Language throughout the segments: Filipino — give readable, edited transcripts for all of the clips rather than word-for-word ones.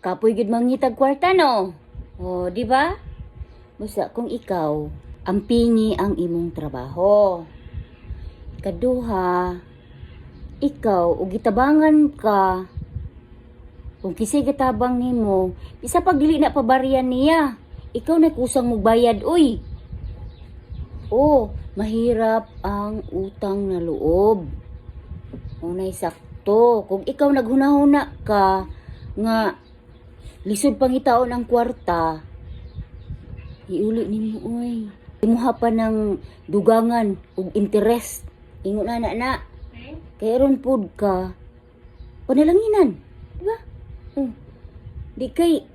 Kapoy gud mangitag kwarta no. O, di ba? Basta kung ikaw, ampingi ang imong trabaho. Kaduha, ikaw ug gitabangan ka. Kung kisay gatabang nimo, isa pag dili na pabaryan niya. Ikaw na kusang magbayad, uy. Oh, mahirap ang utang na loob. Unay sakto. Kung ikaw naghunahuna ka, nga, lisod pangitaon ang kwarta, iuli nimo, uy. Imuha pa ng dugangan ug interest. Ingon na. Kaya ron pod ka, panalanginan. Diba? Di kay,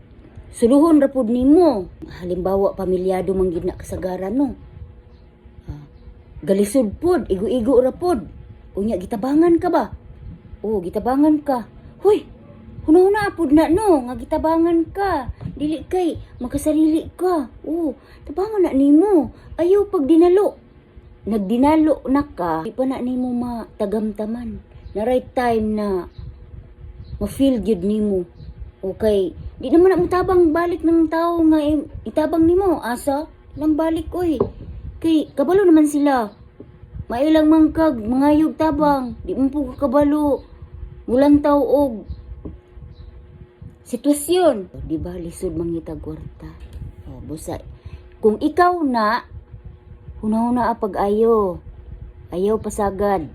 suluhon ra pod nimo. Halimbawa, pamilyado man gid na kasagaran, no? Galisod pod, igo-igo ra pod. Unya, gitabangan ka ba? Oo, gitabangan ka. Huy, huna-huna pod na, no? Nga gitabangan ka. Dili kay, makasarili ka. Oo, tabangan na nimo. Ayaw pag dinalo. Nagdinalo na ka, di pa na nimo matagamtaman. Na right time na ma-feel good nimo. Okay, di naman na mutabang balik ng tao nga itabang nimo. Asa? Nang balik, oy. Kay, kabalo naman sila. Mailang mangkag, mangayog tabang. Di mo po kakabalo. Mulang tao og sitwasyon. Di ba, lisod mangitag kwarta. O, busa. Kung ikaw na, huna-huna pag ayaw pasagad.